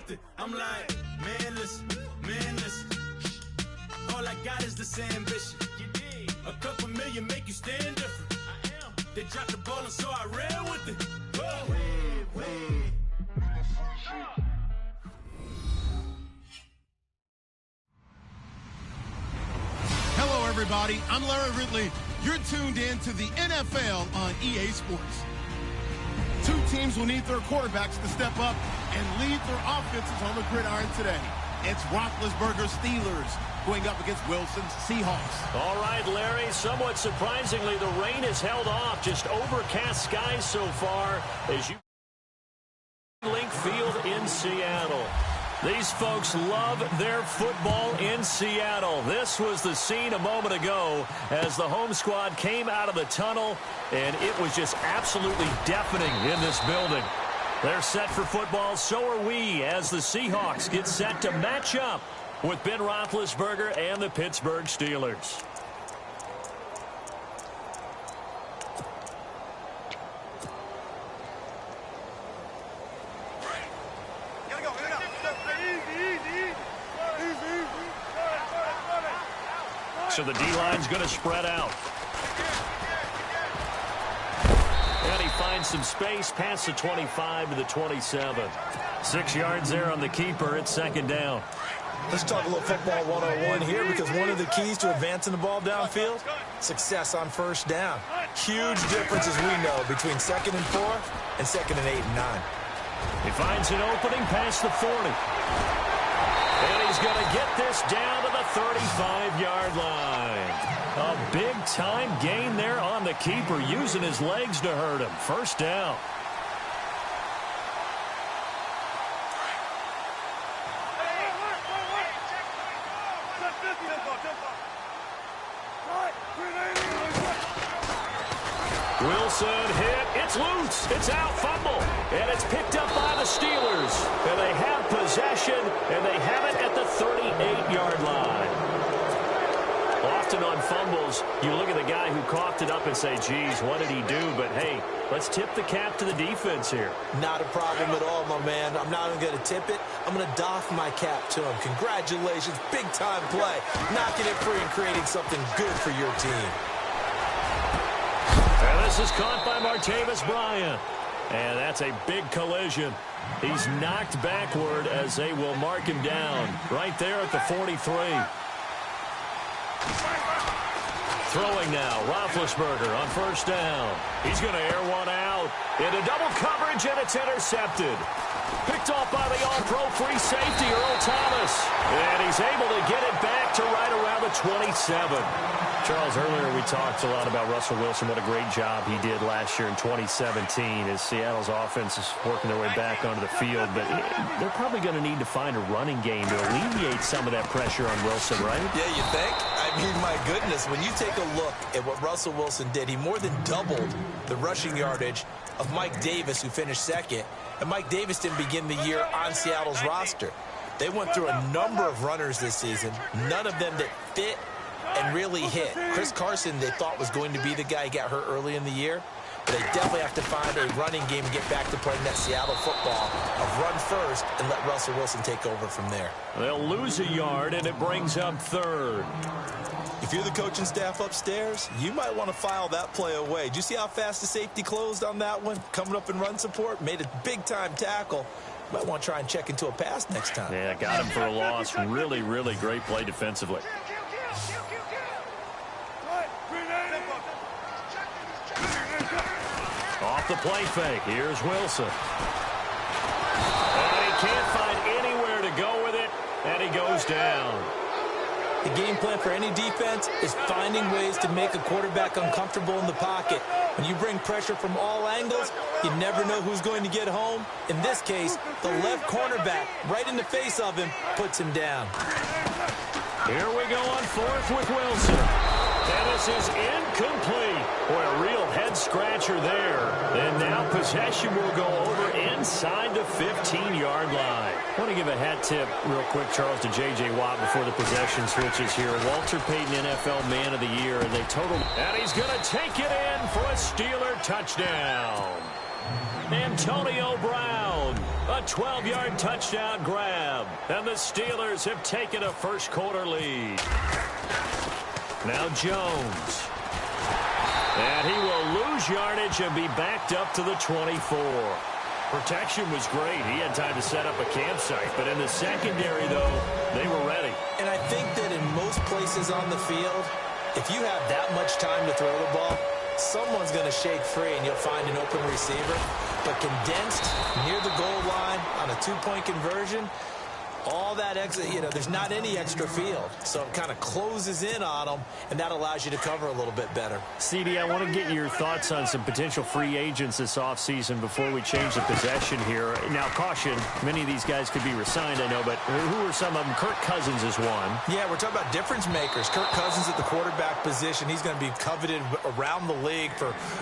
with it. I'm like, man, listen. All I got is this ambition. A couple million make you stand different. They dropped the ball and so I ran with it. Hello, everybody. I'm Larry Ridley. You're tuned in to the NFL on EA Sports. Two teams will need their quarterbacks to step up and lead their offenses on the gridiron today. It's Roethlisberger's Steelers going up against Wilson's Seahawks. All right, Larry, somewhat surprisingly, the rain has held off. Just overcast skies so far as you Link Field in Seattle. These folks love their football in Seattle. This was the scene a moment ago as the home squad came out of the tunnel, and it was just absolutely deafening in this building. They're set for football, so are we, as the Seahawks get set to match up with Ben Roethlisberger and the Pittsburgh Steelers. So the D-line's going to spread out. And he finds some space past the 25 to the 27. 6 yards there on the keeper. It's second down. Let's talk a little football 101 here, because one of the keys to advancing the ball downfield, success on first down. Huge difference, as we know, between 2nd and 4 and 2nd and 8 and 9. He finds an opening past the 40. And he's going to get this down to the 35-yard line. A big-time gain there on the keeper, using his legs to hurt him. First down. Wilson hit. It's loose. It's out. Fumble. And it's picked up by the Steelers. And they have possession, and they have it at the 38-yard line. Often on fumbles, you look at the guy who coughed it up and say, geez, what did he do? But, hey, let's tip the cap to the defense here. Not a problem at all, my man. I'm not even going to tip it. I'm going to doff my cap to him. Congratulations. Big-time play. Knocking it free and creating something good for your team. And this is caught by Martavis Bryant. And that's a big collision. He's knocked backward as they will mark him down right there at the 43. Throwing now, Roethlisberger on first down. He's going to air one out into double coverage, and it's intercepted. Picked off by the all-pro free safety, Earl Thomas. And he's able to get it back to right around the 27. Charles, earlier we talked a lot about Russell Wilson, what a great job he did last year in 2017 as Seattle's offense is working their way back onto the field. But they're probably going to need to find a running game to alleviate some of that pressure on Wilson, right? Yeah, you think? I mean, my goodness, when you take a look at what Russell Wilson did, he more than doubled the rushing yardage of Mike Davis, who finished second. And Mike Davis didn't begin the year on Seattle's roster. They went through a number of runners this season, none of them that fit and really hit. Chris Carson, they thought, was going to be the guy who got hurt early in the year. But they definitely have to find a running game and get back to playing that Seattle football of run first and let Russell Wilson take over from there. They'll lose a yard, and it brings up third. If you're the coaching staff upstairs, you might want to file that play away. Did you see how fast the safety closed on that one? Coming up in run support, made a big-time tackle. Might want to try and check into a pass next time. Yeah, got him for a loss. Really, really great play defensively. Off the play fake. Here's Wilson. And he can't find anywhere to go with it, and he goes down. The game plan for any defense is finding ways to make a quarterback uncomfortable in the pocket. When you bring pressure from all angles, you never know who's going to get home. In this case, the left cornerback, right in the face of him, puts him down. Here we go on fourth with Wilson. And this is incomplete. Boy, a real head-scratcher there. And now possession will go over inside the 15-yard line. I want to give a hat tip real quick, Charles, to J.J. Watt before the possession switches here. Walter Payton, NFL Man of the Year, and they totaled. And he's going to take it in for a Steeler touchdown. Antonio Brown, A 12-yard touchdown grab. And the Steelers have taken a first-quarter lead. Now Jones. And he will lose yardage and be backed up to the 24. Protection was great. He had time to set up a campsite. But in the secondary, though, they were ready. And I think that in most places on the field, if you have that much time to throw the ball, someone's going to shake free and you'll find an open receiver. But condensed near the goal line on a two-point conversion, all that extra, there's not any extra field. So it kind of closes in on them, and that allows you to cover a little bit better. CD, I want to get your thoughts on some potential free agents this offseason before we change the possession here. Now, caution, many of these guys could be re-signed, I know, but who are some of them? Kirk Cousins is one. Yeah, we're talking about difference makers. Kirk Cousins at the quarterback position. He's going to be coveted around the league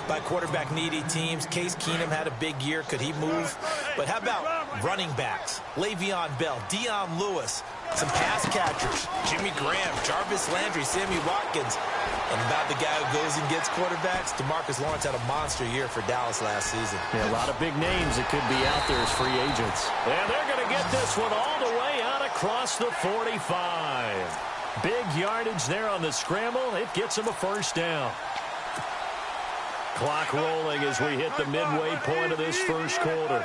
by quarterback-needy teams. Case Keenum had a big year. Could he move? But how about running backs? Le'Veon Bell, Deion Lewis, some pass catchers, Jimmy Graham, Jarvis Landry, Sammy Watkins, and about the guy who goes and gets quarterbacks, DeMarcus Lawrence had a monster year for Dallas last season. Yeah, a lot of big names that could be out there as free agents. And they're going to get this one all the way out across the 45. Big yardage there on the scramble. It gets them a first down. Clock rolling as we hit the midway point of this first quarter.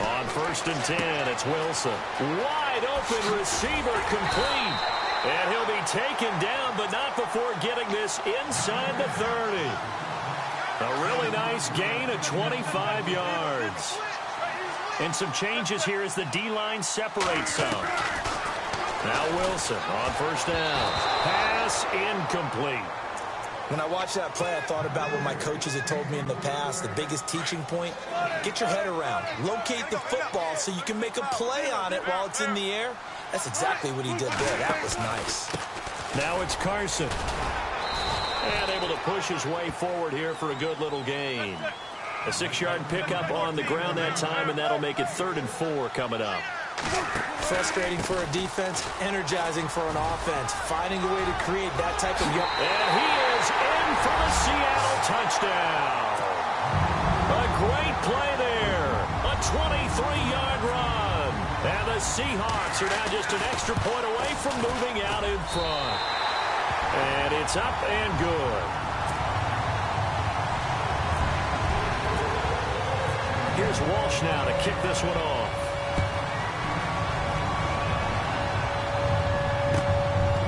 On 1st and 10, it's Wilson. Wide open receiver complete. And he'll be taken down, but not before getting this inside the 30. A really nice gain of 25 yards. And some changes here as the D-line separates some. Now Wilson on 1st down. Pass incomplete. When I watched that play, I thought about what my coaches had told me in the past. The biggest teaching point, get your head around. Locate the football so you can make a play on it while it's in the air. That's exactly what he did there. That was nice. Now it's Carson. And able to push his way forward here for a good little gain. A 6-yard pickup on the ground that time, and that'll make it 3rd and 4 coming up. Frustrating for a defense, energizing for an offense. Finding a way to create that type of... And he is in for the Seattle touchdown. A great play there. A 23-yard run. And the Seahawks are now just an extra point away from moving out in front. And it's up and good. Here's Walsh now to kick this one off.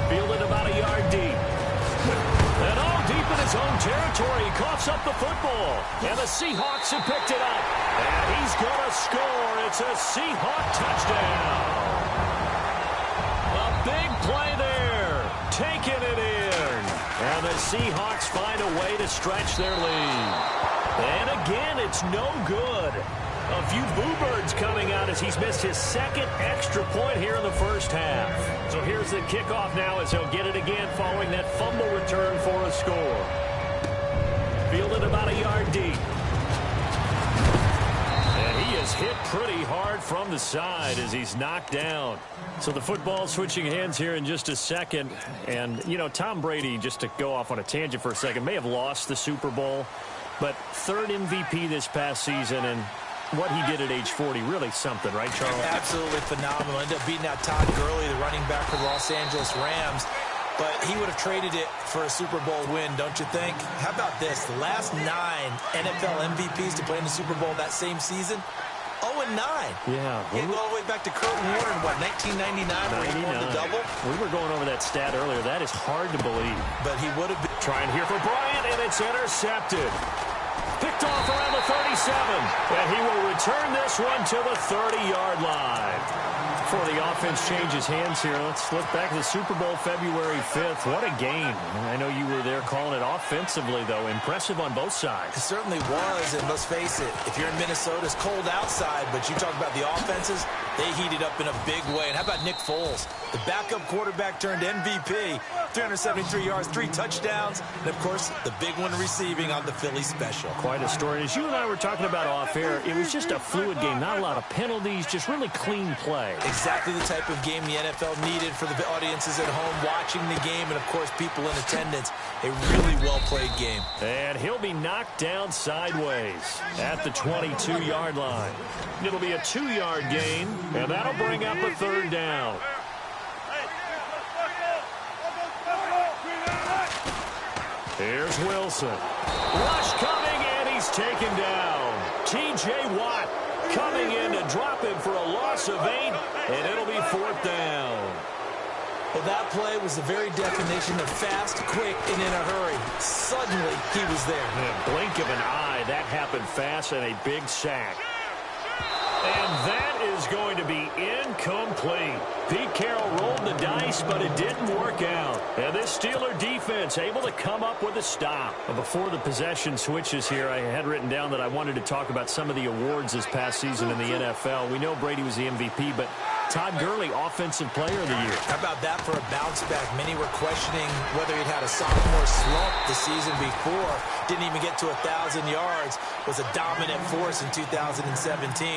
Fielded about a yard deep. And all deep in his own territory. He coughs up the football. And the Seahawks have picked it up. And he's going to score. It's a Seahawk touchdown. A big play there. Taking it in. And the Seahawks find a way to stretch their lead. And again, it's no good. A few boo birds coming out as he's missed his 2nd extra point here in the first half. So here's the kickoff now as he'll get it again following that fumble return for a score. Fielded about a yard deep. And he is hit pretty hard from the side as he's knocked down. So the football switching hands here in just a second. And, Tom Brady, just to go off on a tangent for a second, may have lost the Super Bowl. But 3rd MVP this past season, and what he did at age 40, really something, right, Charles? Absolutely phenomenal. Ended up beating out Todd Gurley, the running back for the Los Angeles Rams. But he would have traded it for a Super Bowl win, don't you think? How about this? The last 9 NFL MVPs to play in the Super Bowl that same season, 0-9. Yeah. He go all the way back to Kurt Warner in, 1999 where he won the double? We were going over that stat earlier. That is hard to believe. But he would have been. Trying here for Bryant, and it's intercepted. Picked off around the 37, and he will return this one to the 30-yard line. Before the offense changes hands here, let's look back at the Super Bowl February 5th. What a game. I know you were there calling it offensively, though. Impressive on both sides. It certainly was, and let's face it, if you're in Minnesota, it's cold outside, but you talk about the offenses, they heated up in a big way. And how about Nick Foles? The backup quarterback turned MVP, 373 yards, 3 touchdowns, and, of course, the big one receiving on the Philly special. Quite a story. As you and I were talking about off air, it was just a fluid game, not a lot of penalties, just really clean play. Exactly the type of game the NFL needed for the audiences at home watching the game and, of course, people in attendance. A really well-played game. And he'll be knocked down sideways at the 22-yard line. It'll be a 2-yard gain, and that'll bring up a 3rd down. Here's Wilson. Rush coming, and he's taken down. T.J. Watt coming in to drop him for a loss of 8, and it'll be 4th down. Well, that play was the very definition of fast, quick, and in a hurry. Suddenly, he was there. In a blink of an eye, that happened fast, and a big sack. And that is going to be incomplete. Pete Carroll rolled the dice, but it didn't work out. And this Steeler defense able to come up with a stop. But before the possession switches here, I had written down that I wanted to talk about some of the awards this past season in the NFL. We know Brady was the MVP, but Todd Gurley, Offensive Player of the Year. How about that for a bounce back? Many were questioning whether he'd had a sophomore slump the season before. Didn't even get to 1,000 yards. Was a dominant force in 2017.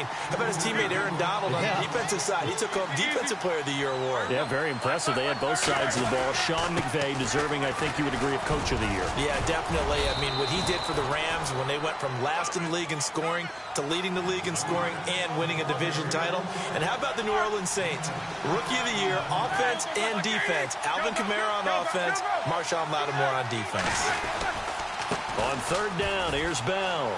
How about his teammate Aaron Donald on the defensive side? He took home Defensive Player of the Year award. Yeah, very impressive. They had both sides of the ball. Sean McVay deserving, I think you would agree, of Coach of the Year. Yeah, definitely. I mean, what he did for the Rams when they went from last in the league in scoring to leading the league in scoring and winning a division title. And how about the New Orleans Saints? Rookie of the Year, offense and defense. Alvin Kamara on offense, Marshawn Lattimore on defense. On 3rd down, here's Bell.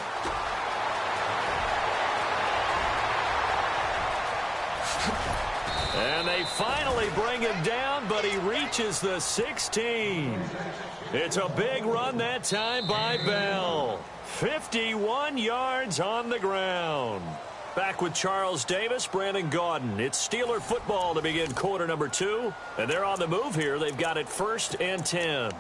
And they finally bring him down, but he reaches the 16. It's a big run that time by Bell. 51 yards on the ground. Back with Charles Davis, Brandon Gaudin. It's Steeler football to begin quarter number 2. And they're on the move here. They've got it 1st and 10.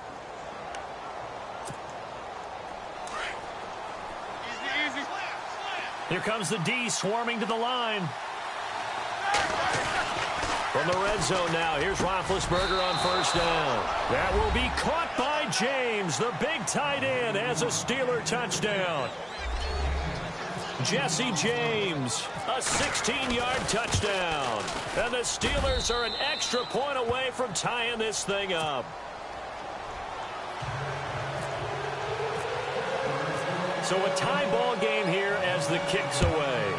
Here comes the D swarming to the line. From the red zone now, here's Roethlisberger on 1st down. That will be caught by James. The big tight end has a Steeler touchdown. Jesse James, a 16-yard touchdown. And the Steelers are an extra point away from tying this thing up. So a tie ball game here as the kick's away.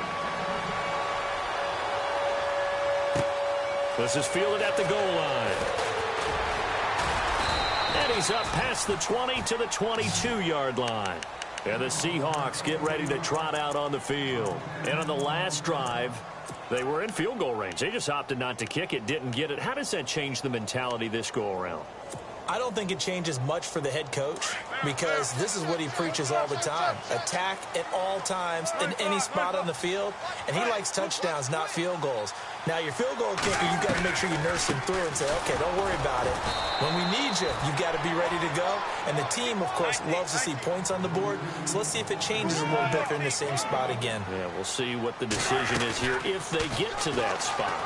This is fielded at the goal line. And he's up past the 20 to the 22-yard line. And the Seahawks get ready to trot out on the field. And on the last drive, they were in field goal range. They just opted not to kick it, didn't get it. How does that change the mentality this go-around? I don't think it changes much for the head coach because this is what he preaches all the time. Attack at all times in any spot on the field, and he likes touchdowns, not field goals. Now, your field goal kicker, you've got to make sure you nurse him through and say, okay, don't worry about it. When we need you, you've got to be ready to go. And the team, of course, loves to see points on the board. So let's see if it changes a little bit. They're in the same spot again. Yeah, we'll see what the decision is here if they get to that spot.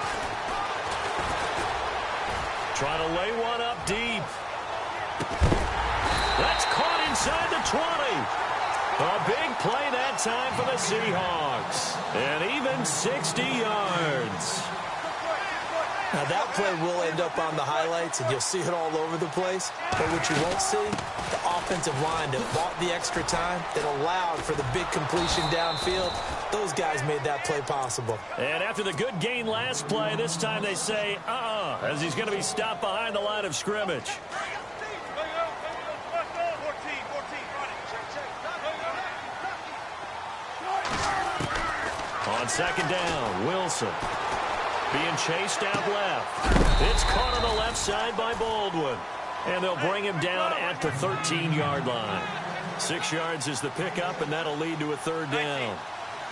Try to lay one up deep. That's caught inside the 20. A big play that time for the Seahawks. And even 60 yards. Now that play will end up on the highlights, and you'll see it all over the place. But what you won't see, the offensive line that bought the extra time, that allowed for the big completion downfield. Those guys made that play possible. And after the good gain last play, this time they say, as he's going to be stopped behind the line of scrimmage. On 2nd down, Wilson being chased out left. It's caught on the left side by Baldwin. And they'll bring him down at the 13-yard line. 6 yards is the pickup, and that'll lead to a 3rd down.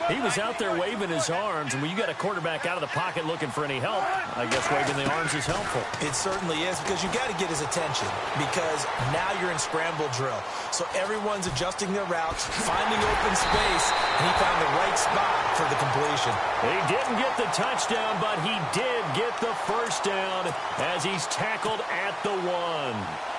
He was out there waving his arms, and when you got a quarterback out of the pocket looking for any help, I guess waving the arms is helpful. It certainly is, because you got to get his attention, because now you're in scramble drill. So everyone's adjusting their routes, finding open space, and he found the right spot for the completion. He didn't get the touchdown, but he did get the first down as he's tackled at the 1.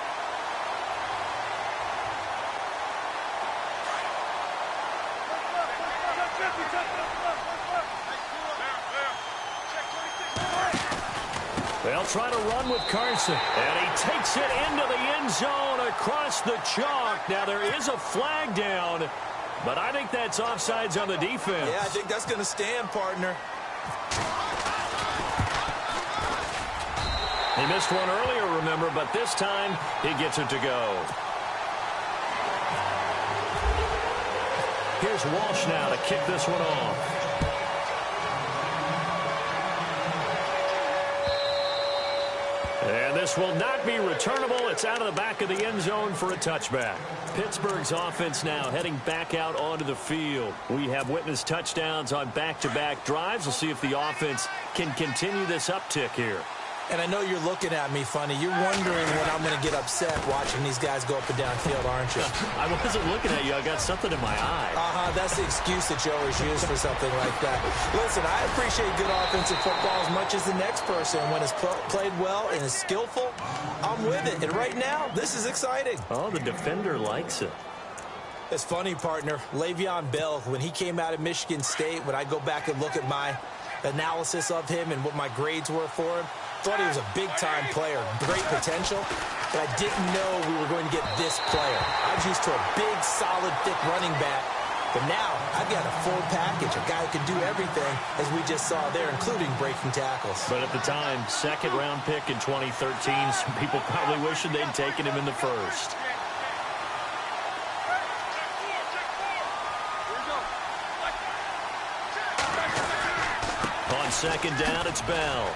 They'll try to run with Carson, and he takes it into the end zone across the chalk. Now, there is a flag down, but I think that's offsides on the defense. Yeah, I think that's going to stand, partner. He missed one earlier, remember, but this time he gets it to go. Here's Walsh now to kick this one off. And this will not be returnable. It's out of the back of the end zone for a touchback. Pittsburgh's offense now heading back out onto the field. We have witnessed touchdowns on back-to-back drives. We'll see if the offense can continue this uptick here. And I know you're looking at me funny. You're wondering when I'm going to get upset watching these guys go up and down field, aren't you? I wasn't looking at you. I got something in my eye. That's the excuse that you always use for something like that. Listen, I appreciate good offensive football as much as the next person. When it's played well and is skillful, I'm with it. And right now, this is exciting. Oh, the defender likes it. It's funny, partner. Le'Veon Bell, when he came out of Michigan State, when I go back and look at my analysis of him and what my grades were for him, thought he was a big-time player, great potential, but I didn't know we were going to get this player. I was used to a big, solid, thick running back, but now I've got a full package, a guy who can do everything, as we just saw there, including breaking tackles. But at the time, second-round pick in 2013, some people probably wishing they'd taken him in the first. On second down, it's Bell.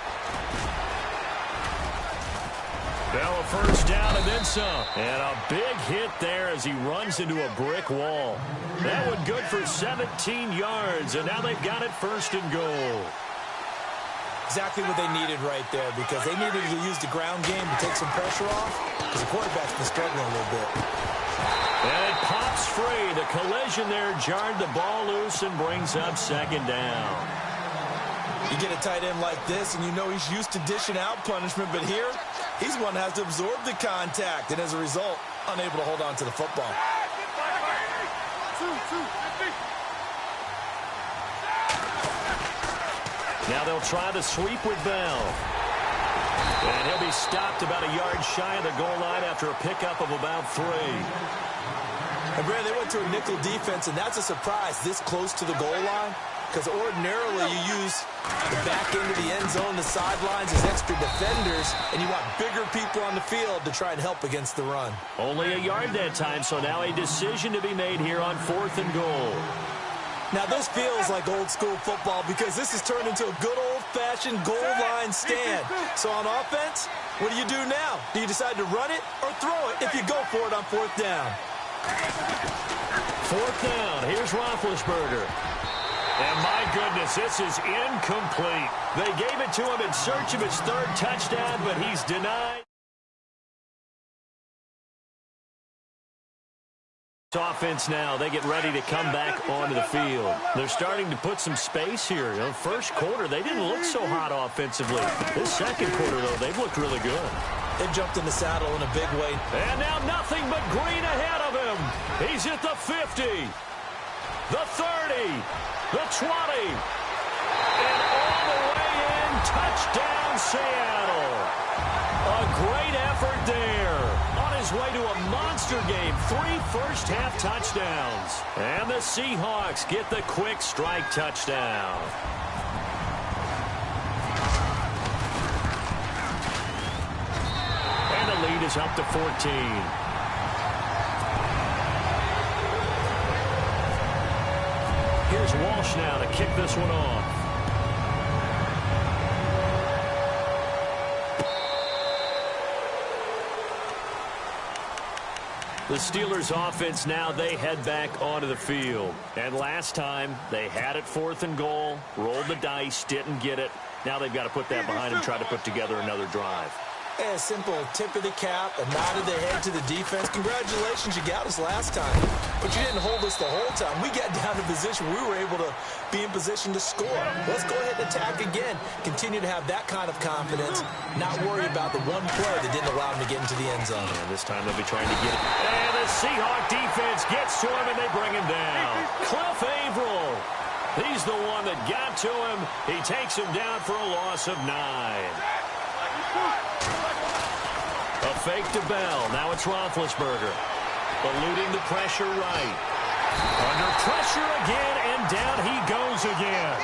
Bell a first down and then some. And a big hit there as he runs into a brick wall. That one good for 17 yards, and now they've got it first and goal. Exactly what they needed right there, because they needed to use the ground game to take some pressure off, because the quarterback's been struggling a little bit. And it pops free. The collision there jarred the ball loose and brings up second down. You get a tight end like this, and you know he's used to dishing out punishment, but here, he's one that has to absorb the contact, and as a result, unable to hold on to the football. Now they'll try the sweep with Bell. And he'll be stopped about a yard shy of the goal line after a pickup of about 3. And Brad, they went to a nickel defense, and that's a surprise this close to the goal line. Because ordinarily you use the back end of the end zone, the sidelines as extra defenders, and you want bigger people on the field to try and help against the run. Only a yard that time, so now a decision to be made here on 4th and goal. Now this feels like old school football, because this has turned into a good old-fashioned goal line stand. So on offense, what do you do now? Do you decide to run it or throw it if you go for it on 4th down? 4th down, here's Roethlisberger. And my goodness, this is incomplete. They gave it to him in search of his 3rd touchdown, but he's denied. Offense now, they get ready to come back onto the field. They're starting to put some space here. You know, first quarter, they didn't look so hot offensively. This second quarter, though, they've looked really good. They jumped in the saddle in a big way. And now nothing but green ahead of him. He's at the 50, the 30, the 20, and all the way in, touchdown Seattle. A great effort there. On his way to a monster game, 3 first-half touchdowns. And the Seahawks get the quick strike touchdown. And the lead is up to 14. Here's Walsh now to kick this one off. The Steelers offense now, they head back onto the field. And last time, they had it 4th and goal, rolled the dice, didn't get it. Now they've got to put that behind and try to put together another drive. A simple tip of the cap, a nod of the head to the defense. Congratulations, you got us last time. But you didn't hold us the whole time. We got down to position. We were able to be in position to score. Let's go ahead and attack again. Continue to have that kind of confidence. Not worry about the one play that didn't allow him to get into the end zone. And this time they'll be trying to get it. And the Seahawk defense gets to him, and they bring him down. Cliff Averill. He's the one that got to him. He takes him down for a loss of 9. A fake to Bell. Now it's Roethlisberger. Eluding the pressure right. Under pressure again, and down he goes again.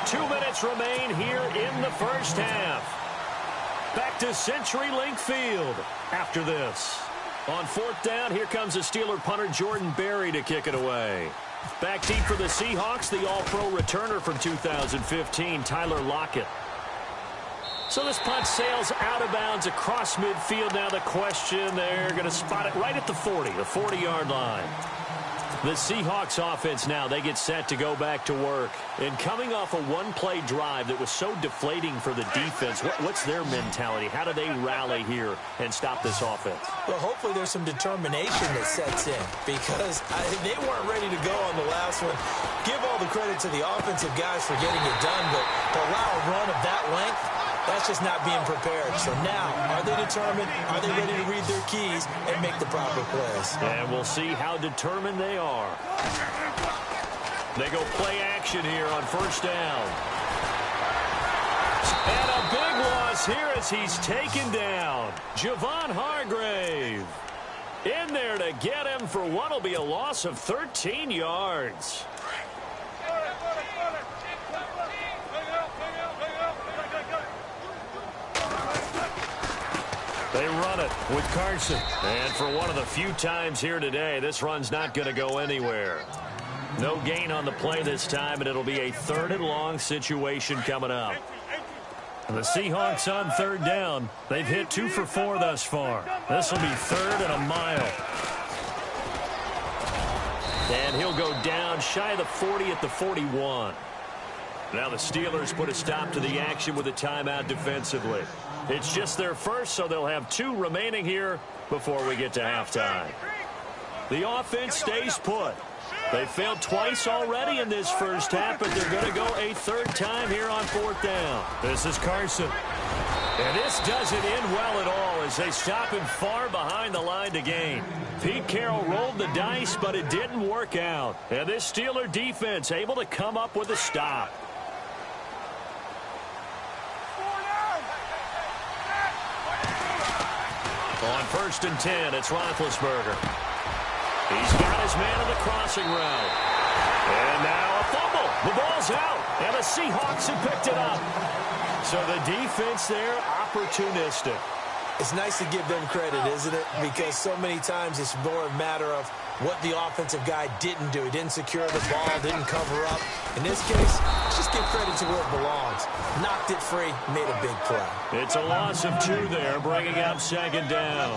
Two minutes remain here in the first half. Back to CenturyLink Field after this. On 4th down, here comes the Steeler punter Jordan Berry to kick it away. Back deep for the Seahawks, the all-pro returner from 2015, Tyler Lockett. So this punt sails out of bounds across midfield. Now the question, they're going to spot it right at the 40, the 40-yard line. The Seahawks offense now, they get set to go back to work. And coming off a one-play drive that was so deflating for the defense, what's their mentality? How do they rally here and stop this offense? Well, hopefully there's some determination that sets in because they weren't ready to go on the last one. Give all the credit to the offensive guys for getting it done, but to allow a run of that length, that's just not being prepared. So now, are they determined? Are they ready to read their keys and make the proper plays? And we'll see how determined they are. They go play action here on 1st down. And a big loss here as he's taken down. Javon Hargrave in there to get him for what will be a loss of 13 yards. They run it with Carson. And for one of the few times here today, this run's not going to go anywhere. No gain on the play this time, and it'll be a 3rd and long situation coming up. And the Seahawks on 3rd down. They've hit 2 for 4 thus far. This will be 3rd and a mile. And he'll go down shy of the 40 at the 41. Now the Steelers put a stop to the action with a timeout defensively. It's just their first, so they'll have 2 remaining here before we get to halftime. The offense stays put. They failed twice already in this first half, but they're going to go a 3rd time here on 4th down. This is Carson. And this doesn't end well at all as they stop him far behind the line to gain. Pete Carroll rolled the dice, but it didn't work out. And this Steeler defense able to come up with a stop. On 1st and 10, it's Roethlisberger. He's got his man on the crossing route. And now a fumble. The ball's out. And the Seahawks have picked it up. So the defense there, opportunistic. It's nice to give them credit, isn't it? Because so many times it's more a matter of what the offensive guy didn't do. He didn't secure the ball, didn't cover up. In this case, just give credit to where it belongs. Knocked it free, made a big play. It's a loss of 2 there, bringing up 2nd down.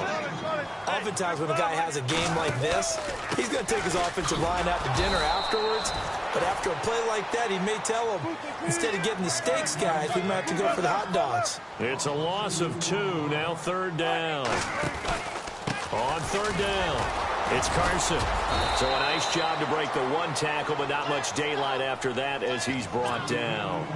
Oftentimes when a guy has a game like this, he's going to take his offensive line out to dinner afterwards. But after a play like that, he may tell him, instead of getting the steaks, guys, we might have to go for the hot dogs. It's a loss of 2, now 3rd down. On 3rd down, it's Carson. So a nice job to break the 1 tackle, but not much daylight after that as he's brought down.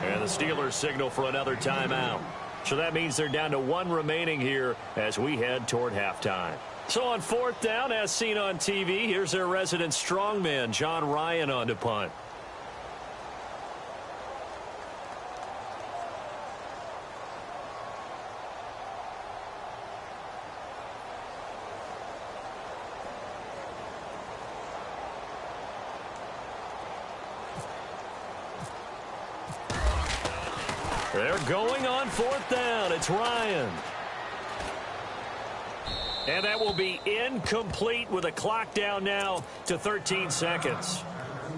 And the Steelers signal for another timeout. So that means they're down to 1 remaining here as we head toward halftime. So on 4th down, as seen on TV, here's their resident strongman, John Ryan, on to punt. They're going on 4th down. It's Ryan. And that will be incomplete with a clock down now to 13 seconds.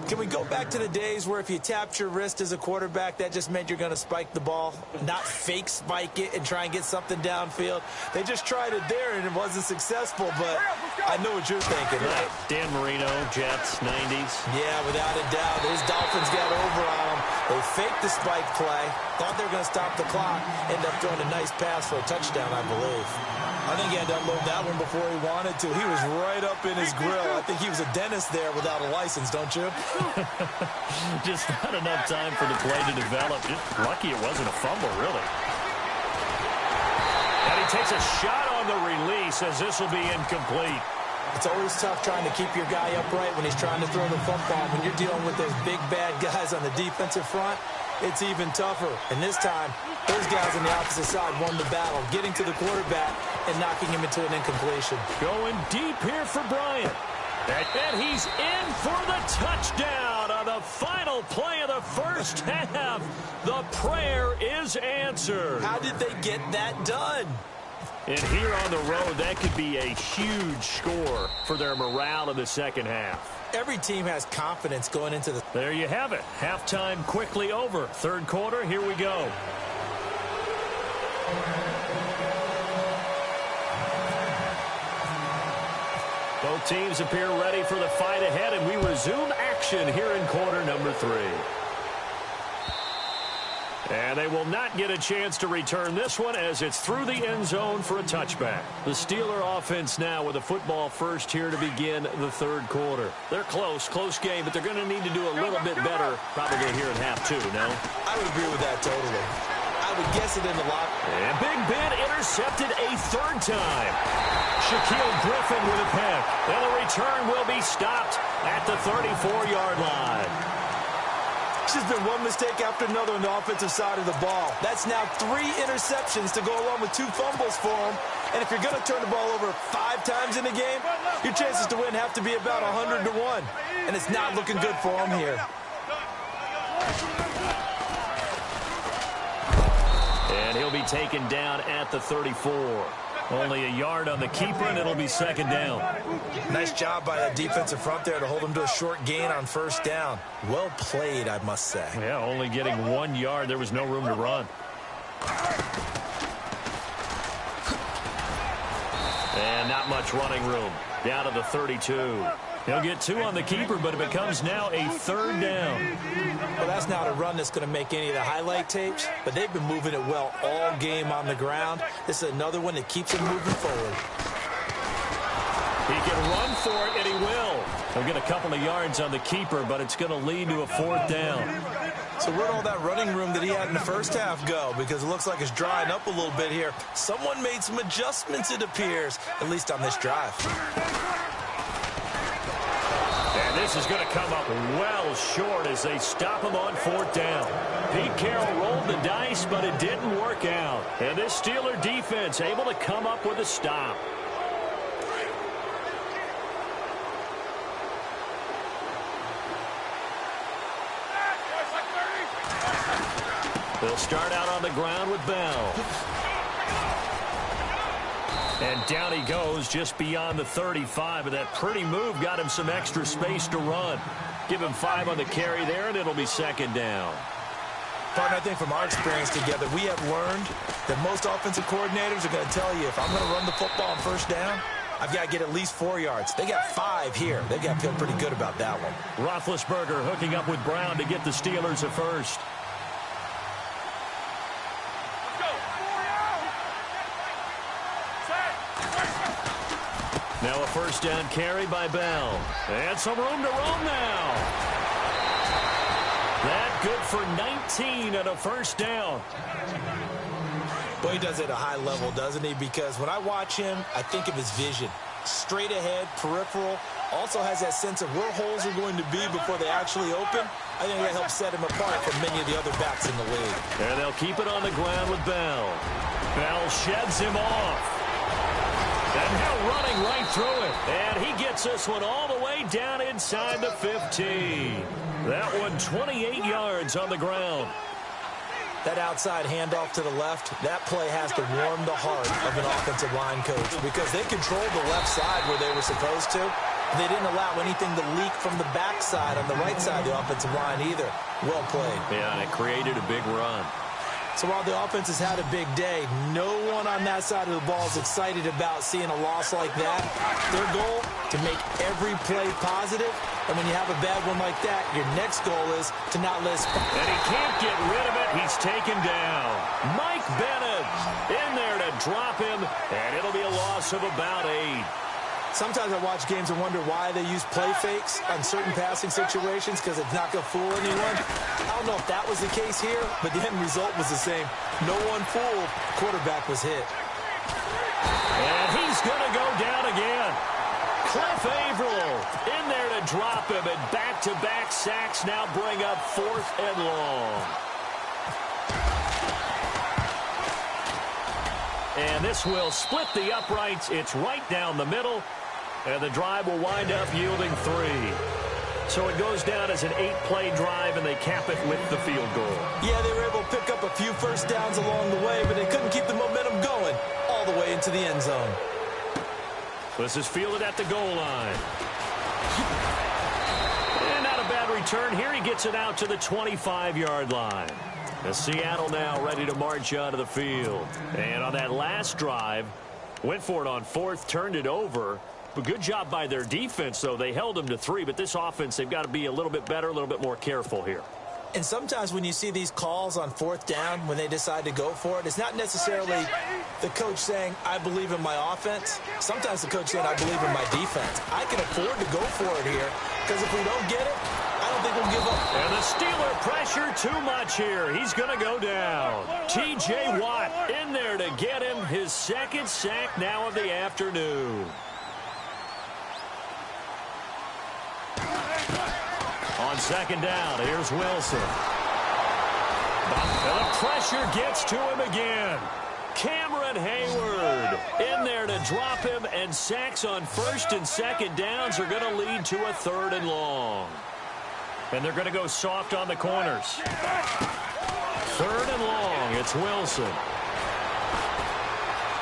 Can we go back to the days where if you tapped your wrist as a quarterback, that just meant you're going to spike the ball, not fake spike it and try and get something downfield? They just tried it there, and it wasn't successful, but I know what you're thinking, right? Dan Marino, Jets, 90s. Yeah, without a doubt. His Dolphins got over on him. They faked the spike play, thought they were going to stop the clock, ended up throwing a nice pass for a touchdown, I believe. I think he had to unload that one before he wanted to. He was right up in his grill. I think he was a dentist there without a license, don't you? Just not enough time for the play to develop. Just lucky it wasn't a fumble, really. And he takes a shot on the release as this will be incomplete. It's always tough trying to keep your guy upright when he's trying to throw the football. When you're dealing with those big, bad guys on the defensive front, it's even tougher. And this time, those guys on the opposite side won the battle, getting to the quarterback and knocking him into an incompletion. Going deep here for Bryant. And he's in for the touchdown on the final play of the first half. The prayer is answered. How did they get that done? And here on the road, that could be a huge score for their morale in the second half. Every team has confidence going into the... There you have it. Halftime quickly over. Third quarter, here we go. Both teams appear ready for the fight ahead, and we resume action here in quarter number 3. And they will not get a chance to return this one as it's through the end zone for a touchback. The Steeler offense now with a football first here to begin the third quarter. They're close game, but they're going to need to do a little bit better probably here in half 2, no? I would agree with that totally. I would guess it in the lock. And Big Ben intercepted a third time. Shaquille Griffin with a pick. And the return will be stopped at the 34-yard line. There's been one mistake after another on the offensive side of the ball. That's now 3 interceptions to go along with 2 fumbles for him. And if you're going to turn the ball over 5 times in a game, your chances to win have to be about 100-1. And it's not looking good for him here. And he'll be taken down at the 34. Only a yard on the keeper, and it'll be second down. Nice job by that defensive front there to hold him to a short gain on first down. Well played, I must say. Yeah, only getting 1 yard. There was no room to run. And not much running room. Down to the 32. He'll get 2 on the keeper, but it becomes now a third down. Well, that's not a run that's going to make any of the highlight tapes, but they've been moving it well all game on the ground. This is another one that keeps him moving forward. He can run for it, and he will. He'll get a couple of yards on the keeper, but it's going to lead to a fourth down. So where'd all that running room that he had in the first half go? Because it looks like it's drying up a little bit here. Someone made some adjustments, it appears, at least on this drive. And this is going to come up well short as they stop him on fourth down. Pete Carroll rolled the dice, but it didn't work out. And this Steeler defense able to come up with a stop. They'll start out on the ground with Bell. And down he goes just beyond the 35. And that pretty move got him some extra space to run. Give him 5 on the carry there, and it'll be second down. Partner, I think from our experience together, we have learned that most offensive coordinators are going to tell you, if I'm going to run the football on first down, I've got to get at least 4 yards. They got 5 here. They've got to feel pretty good about that one. Roethlisberger hooking up with Brown to get the Steelers a first. Now a first down carry by Bell. And some room to roam now. That good for 19 and a first down. Boy, he does it at a high level, doesn't he? Because when I watch him, I think of his vision. Straight ahead, peripheral. Also has that sense of where holes are going to be before they actually open. I think that helps set him apart from many of the other backs in the league. And they'll keep it on the ground with Bell. Bell sheds him off. And now running right through it. And he gets this one all the way down inside the 15. That one 28 yards on the ground. That outside handoff to the left, that play has to warm the heart of an offensive line coach because they controlled the left side where they were supposed to. They didn't allow anything to leak from the backside on the right side of the offensive line either. Well played. Yeah, and it created a big run. So while the offense has had a big day, no one on that side of the ball is excited about seeing a loss like that. Their goal, to make every play positive. And when you have a bad one like that, your next goal is to not let it. And he can't get rid of it. He's taken down. Mike Bennett in there to drop him, and it'll be a loss of about 8. Sometimes I watch games and wonder why they use play fakes on certain passing situations, because it's not going to fool anyone. I don't know if that was the case here, but the end result was the same. No one fooled. Quarterback was hit. And he's going to go down again. Cliff Averill in there to drop him, and back-to-back sacks now bring up 4th and long. And this will split the uprights. It's right down the middle. And the drive will wind up yielding 3. So it goes down as an 8-play drive, and they cap it with the field goal. Yeah, they were able to pick up a few first downs along the way, but they couldn't keep the momentum going all the way into the end zone. This is fielded at the goal line. And not a bad return here. He gets it out to the 25-yard line. The Seattle now ready to march onto the field. And on that last drive, went for it on 4th, turned it over. But good job by their defense, though. They held them to 3, but this offense, they've got to be a little bit better, a little bit more careful here. And sometimes when you see these calls on 4th down, when they decide to go for it, it's not necessarily the coach saying, I believe in my offense. Sometimes the coach saying, I believe in my defense. I can afford to go for it here, because if we don't get it, I don't think we'll give up. And the Steeler pressure too much here. He's going to go down. T.J. Watt in there to get him his 2nd sack now of the afternoon. On 2nd down, here's Wilson. And the pressure gets to him again. Cameron Hayward in there to drop him, and sacks on 1st and 2nd downs are going to lead to a 3rd and long. And they're going to go soft on the corners. 3rd and long, it's Wilson.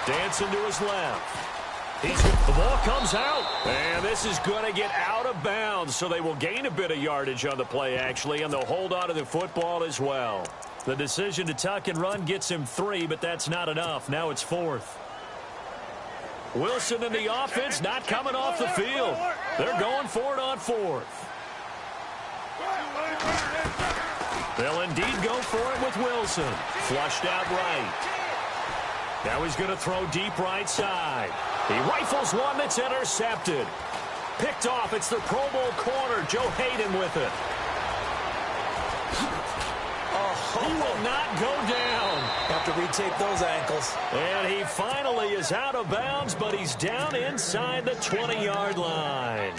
Dancing to his left. The ball comes out, and this is going to get out of bounds, so they will gain a bit of yardage on the play, actually, and they'll hold on to the football as well. The decision to tuck and run gets him 3, but that's not enough. Now it's 4th. Wilson and the offense not coming off the field. They're going for it on 4th. They'll indeed go for it with Wilson. Flushed out right. Now he's going to throw deep right side. He rifles one that's intercepted. Picked off. It's the Pro Bowl corner, Joe Hayden, with it. He will not go down. Have to retape those ankles. And he finally is out of bounds, but he's down inside the 20-yard line.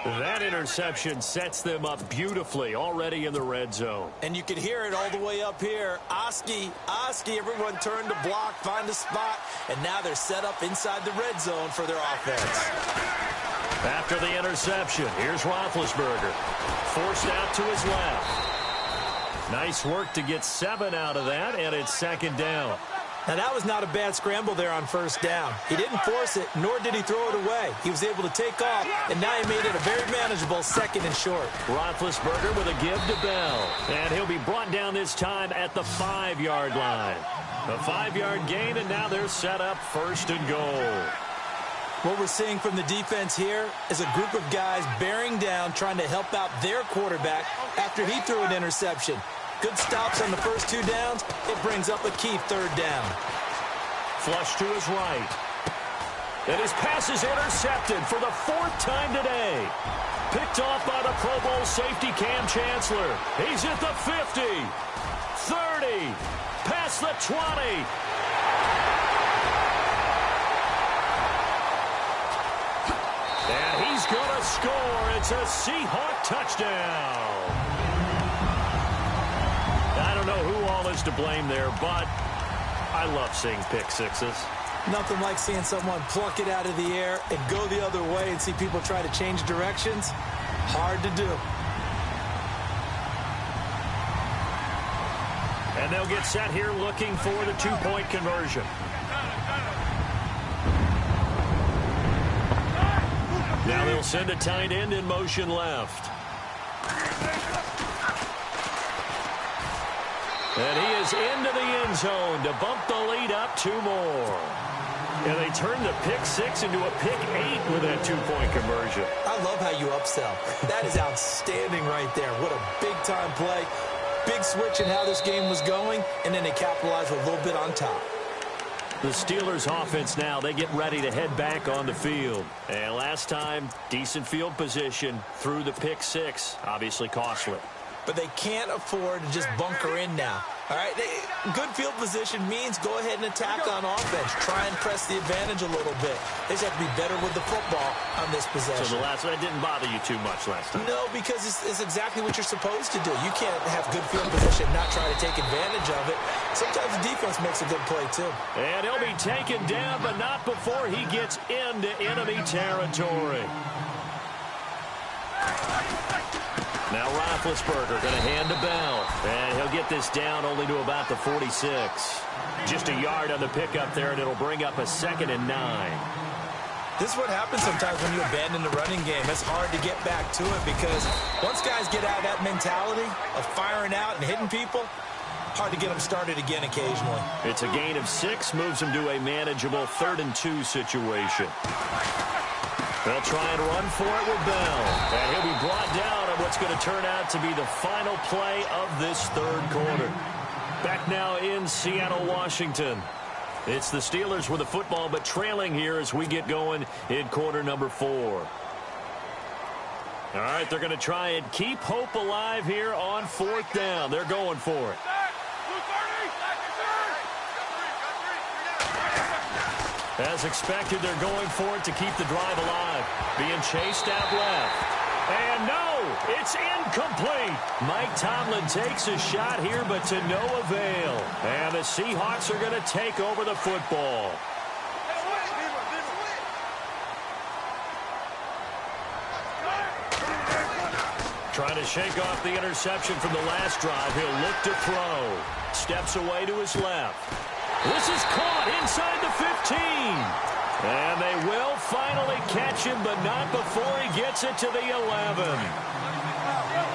That interception sets them up beautifully already in the red zone. And you can hear it all the way up here. Oski, everyone turned to block, find a spot, and now they're set up inside the red zone for their offense. After the interception, here's Roethlisberger. Forced out to his left. Nice work to get 7 out of that, and it's 2nd down. Now, that was not a bad scramble there on 1st down. He didn't force it, nor did he throw it away. He was able to take off, and now he made it a very manageable 2nd and short. Roethlisberger with a give to Bell. And he'll be brought down this time at the 5-yard line. A 5-yard gain, and now they're set up 1st and goal. What we're seeing from the defense here is a group of guys bearing down, trying to help out their quarterback after he threw an interception. Good stops on the first 2 downs. It brings up a key 3rd down. Flush to his right. And his pass is intercepted for the 4th time today. Picked off by the Pro Bowl safety Cam Chancellor. He's at the 50, 30, past the 20. And he's going to score. It's a Seahawk touchdown. I don't know who all is to blame there, but I love seeing pick sixes. Nothing like seeing someone pluck it out of the air and go the other way and see people try to change directions. Hard to do. And they'll get set here looking for the 2-point conversion. Now they'll He'll send a tight end in motion left. And he is into the end zone to bump the lead up 2 more. And they turn the pick 6 into a pick 8 with that 2-point conversion. I love how you upsell. That is outstanding right there. What a big-time play. Big switch in how this game was going, and then they capitalized with a little bit on top. The Steelers offense now, they get ready to head back on the field. And last time, decent field position through the pick 6, obviously costly. But they can't afford to just bunker in now. All right, good field position means go ahead and attack on offense. Try and press the advantage a little bit. They just have to be better with the football on this possession. So the last one didn't bother you too much last time? No, because it's exactly what you're supposed to do. You can't have good field position and not try to take advantage of it. Sometimes the defense makes a good play, too. And he'll be taken down, but not before he gets into enemy territory. Now Roethlisberger going to hand to Bell. And he'll get this down only to about the 46. Just a yard on the pickup there, and it'll bring up a 2nd and 9. This is what happens sometimes when you abandon the running game. It's hard to get back to it because once guys get out of that mentality of firing out and hitting people, hard to get them started again occasionally. It's a gain of 6, moves them to a manageable 3rd and 2 situation. They'll try and run for it with Bell. And he'll be brought down on what's going to turn out to be the final play of this 3rd quarter. Back now in Seattle, Washington. It's the Steelers with the football, but trailing here as we get going in quarter number 4. All right, they're going to try and keep hope alive here on 4th down. They're going for it. As expected, they're going for it to keep the drive alive. Being chased out left. And no, it's incomplete. Mike Tomlin takes a shot here, but to no avail. And the Seahawks are going to take over the football. Trying to shake off the interception from the last drive. He'll look to throw. Steps away to his left. This is caught inside the 15. And they will finally catch him, but not before he gets it to the 11.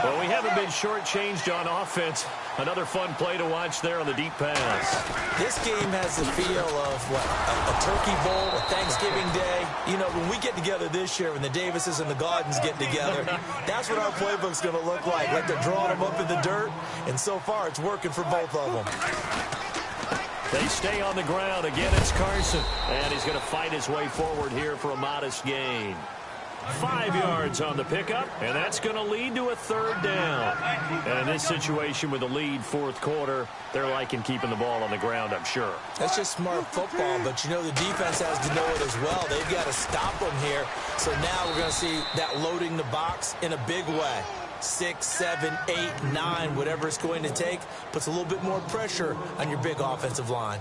Well, we haven't been shortchanged on offense. Another fun play to watch there on the deep pass. This game has the feel of, what, a turkey bowl, a Thanksgiving Day. You know, when we get together this year, when the Davises and the Gaudens get together, that's what our playbook's going to look like they're drawing them up in the dirt. And so far, it's working for both of them. They stay on the ground. Again, it's Carson. And he's going to fight his way forward here for a modest gain. 5 yards on the pickup, and that's going to lead to a 3rd down. And in this situation with the lead 4th quarter, they're liking keeping the ball on the ground, I'm sure. That's just smart football, but you know the defense has to know it as well. They've got to stop them here. So now we're going to see that loading the box in a big way. 6, 7, 8, 9, whatever it's going to take, puts a little bit more pressure on your big offensive line.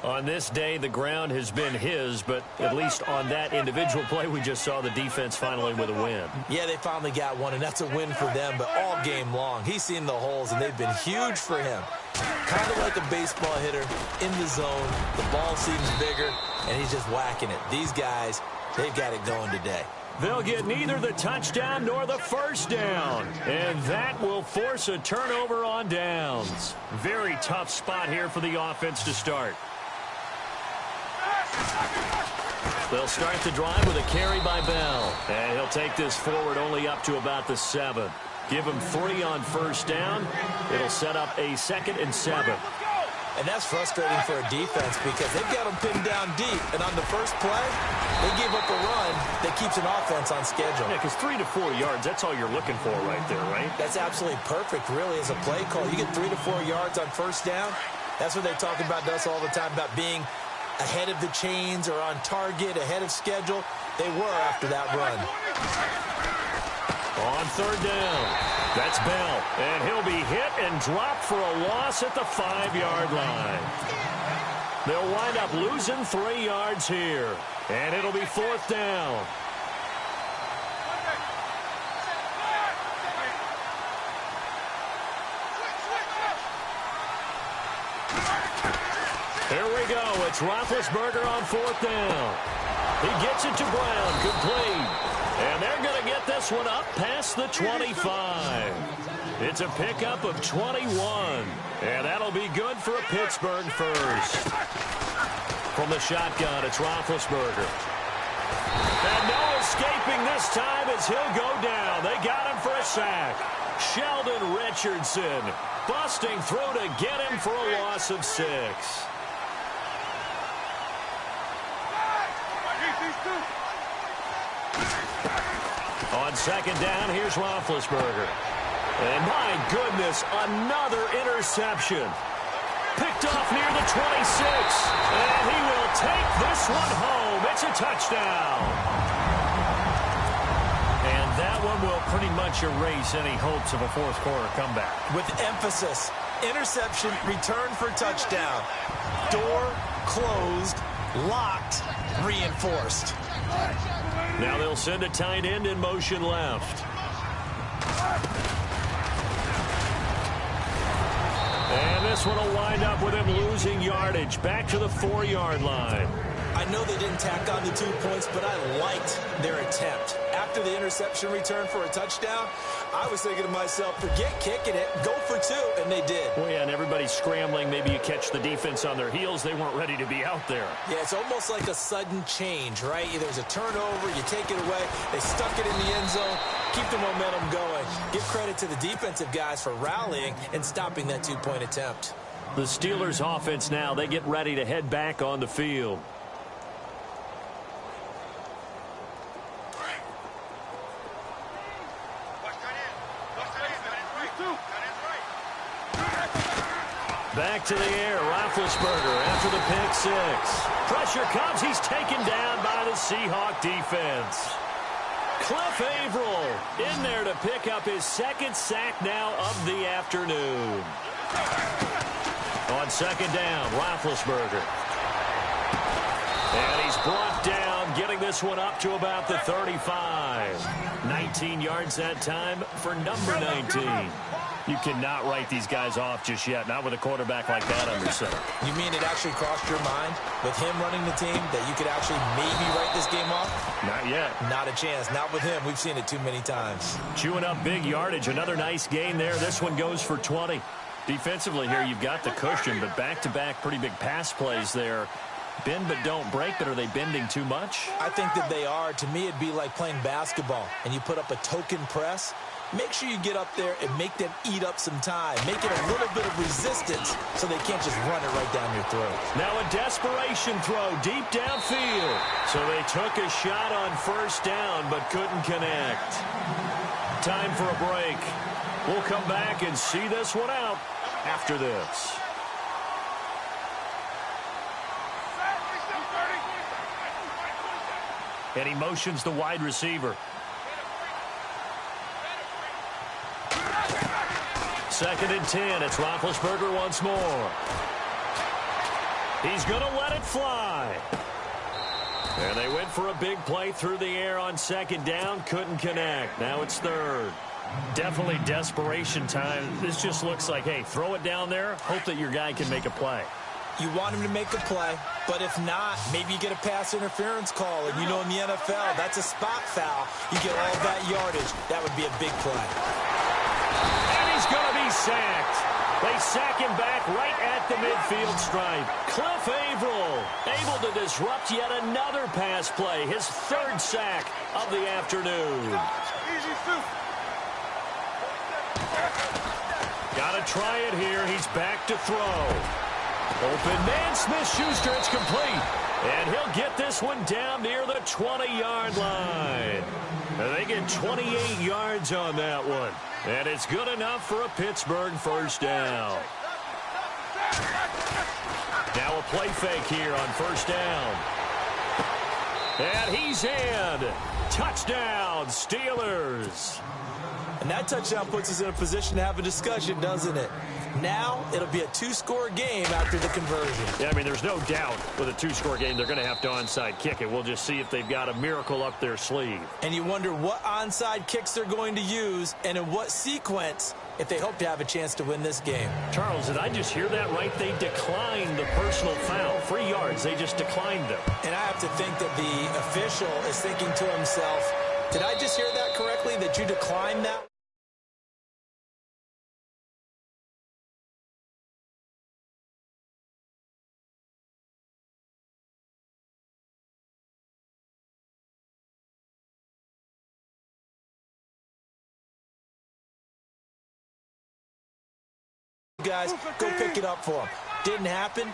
On this day, the ground has been his, but at least on that individual play, we just saw the defense finally with a win. Yeah, they finally got one, and that's a win for them, but all game long, he's seen the holes, and they've been huge for him. Kind of like a baseball hitter in the zone. The ball seems bigger, and he's just whacking it. These guys, they've got it going today. They'll get neither the touchdown nor the 1st down. And that will force a turnover on downs. Very tough spot here for the offense to start. They'll start the drive with a carry by Bell. And he'll take this forward only up to about the 7. Give him 3 on 1st down. It'll set up a 2nd and 7. And that's frustrating for a defense because they've got them pinned down deep. And on the first play, they give up a run that keeps an offense on schedule. Yeah, because 3 to 4 yards, that's all you're looking for right there, right? That's absolutely perfect, really, as a play call. You get 3 to 4 yards on 1st down. That's what they talk about to us all the time, about being ahead of the chains or on target, ahead of schedule. They were after that run. On 3rd down, that's Bell, and he'll be hit and dropped for a loss at the 5-yard line. They'll wind up losing 3 yards here, and it'll be 4th down. Here we go. It's Roethlisberger on 4th down. He gets it to Brown, complete. And they're going this one up past the 25. It's a pickup of 21. And that'll be good for a Pittsburgh first. From the shotgun, it's Roethlisberger. And no escaping this time as he'll go down. They got him for a sack. Sheldon Richardson busting through to get him for a loss of 6. On second down, here's Roethlisberger. And my goodness, another interception. Picked off near the 26. And he will take this one home. It's a touchdown. And that one will pretty much erase any hopes of a fourth quarter comeback. With emphasis, interception, return for touchdown. Door closed, locked, reinforced. Now they'll send a tight end in motion left. And this one will wind up with him losing yardage back to the 4-yard line. I know they didn't tack on the 2 points, but I liked their attempt. After the interception return for a touchdown, I was thinking to myself, forget kicking it, go for 2, and they did. Well, yeah, and everybody's scrambling. Maybe you catch the defense on their heels. They weren't ready to be out there. Yeah, it's almost like a sudden change, right? There's a turnover, you take it away, they stuck it in the end zone, keep the momentum going. Give credit to the defensive guys for rallying and stopping that 2-point attempt. The Steelers' offense now, they get ready to head back on the field. Back to the air, Roethlisberger after the pick 6. Pressure comes, he's taken down by the Seahawk defense. Cliff Averill in there to pick up his 2nd sack now of the afternoon. On second down, Roethlisberger. And he's brought down, getting this one up to about the 35. 19 yards that time for number 19. You cannot write these guys off just yet, not with a quarterback like that under center. You mean it actually crossed your mind with him running the team that you could actually maybe write this game off? Not yet. Not a chance. Not with him. We've seen it too many times. Chewing up big yardage. Another nice gain there. This one goes for 20. Defensively here, you've got the cushion, but back-to-back pretty big pass plays there. Bend but don't break, but are they bending too much? I think that they are. To me, it'd be like playing basketball, and you put up a token press. Make sure you get up there and make them eat up some time. Make it a little bit of resistance so they can't just run it right down your throat. Now a desperation throw deep downfield. So they took a shot on first down but couldn't connect. Time for a break. We'll come back and see this one out after this. And he motions the wide receiver. Second and 10. It's Roethlisberger once more. He's going to let it fly. And they went for a big play through the air on second down. Couldn't connect. Now it's third. Definitely desperation time. This just looks like, hey, throw it down there. Hope that your guy can make a play. You want him to make a play, but if not, maybe you get a pass interference call. And you know in the NFL, that's a spot foul. You get all that yardage. That would be a big play. He's going to be sacked. They sack him back right at the midfield stripe. Cliff Averill able to disrupt yet another pass play. His 3rd sack of the afternoon. Got to try it here. He's back to throw. Open man, Smith-Schuster. It's complete. And he'll get this one down near the 20-yard line. And they get 28 yards on that one. And it's good enough for a Pittsburgh first down. Now a play fake here on first down. And he's in. Touchdown, Steelers. And that touchdown puts us in a position to have a discussion, doesn't it? Now it'll be a 2-score game after the conversion. Yeah, I mean, there's no doubt with a 2-score game they're going to have to onside kick it. We'll just see if they've got a miracle up their sleeve. And you wonder what onside kicks they're going to use and in what sequence if they hope to have a chance to win this game. Charles, did I just hear that right? They declined the personal foul. 3 yards, they just declined them. And I have to think that the official is thinking to himself, Did I just hear that correctly, that you declined that? Guys, go pick it up for him. Didn't happen.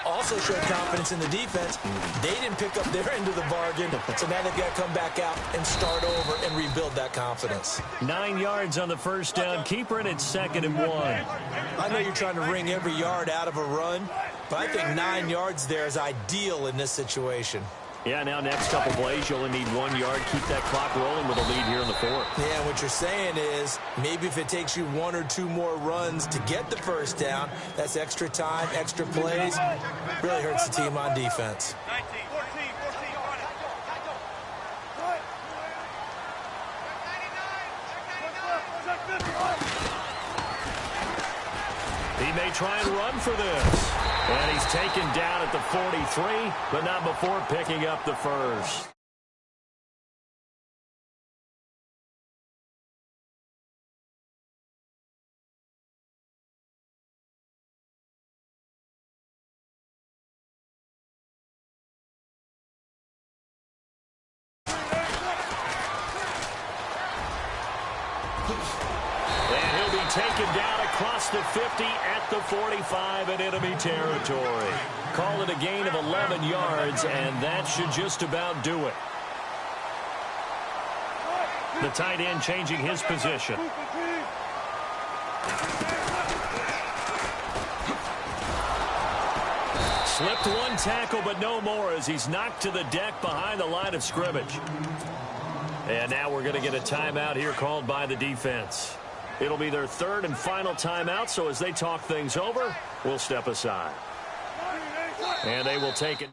Also showed confidence in the defense. They didn't pick up their end of the bargain, so now they've got to come back out and start over and rebuild that confidence. 9 yards on the first down. Keeper it at 2nd and 1. I know you're trying to wring every yard out of a run, but I think 9 yards there is ideal in this situation. Yeah, now next couple plays, you only need 1 yard. Keep that clock rolling with a lead here in the 4th. Yeah, what you're saying is maybe if it takes you 1 or 2 more runs to get the first down, that's extra time, extra plays. Really hurts the team on defense. He may try and run for this. And he's taken down at the 43, but not before picking up the first. And he'll be taken down across the 50 at the 45 in enemy territory. Call it a gain of 11 yards, and that should just about do it. The tight end changing his position. Slipped one tackle, but no more as he's knocked to the deck behind the line of scrimmage. And now we're going to get a timeout here called by the defense. It'll be their 3rd and final timeout, so as they talk things over, we'll step aside. And they will take it.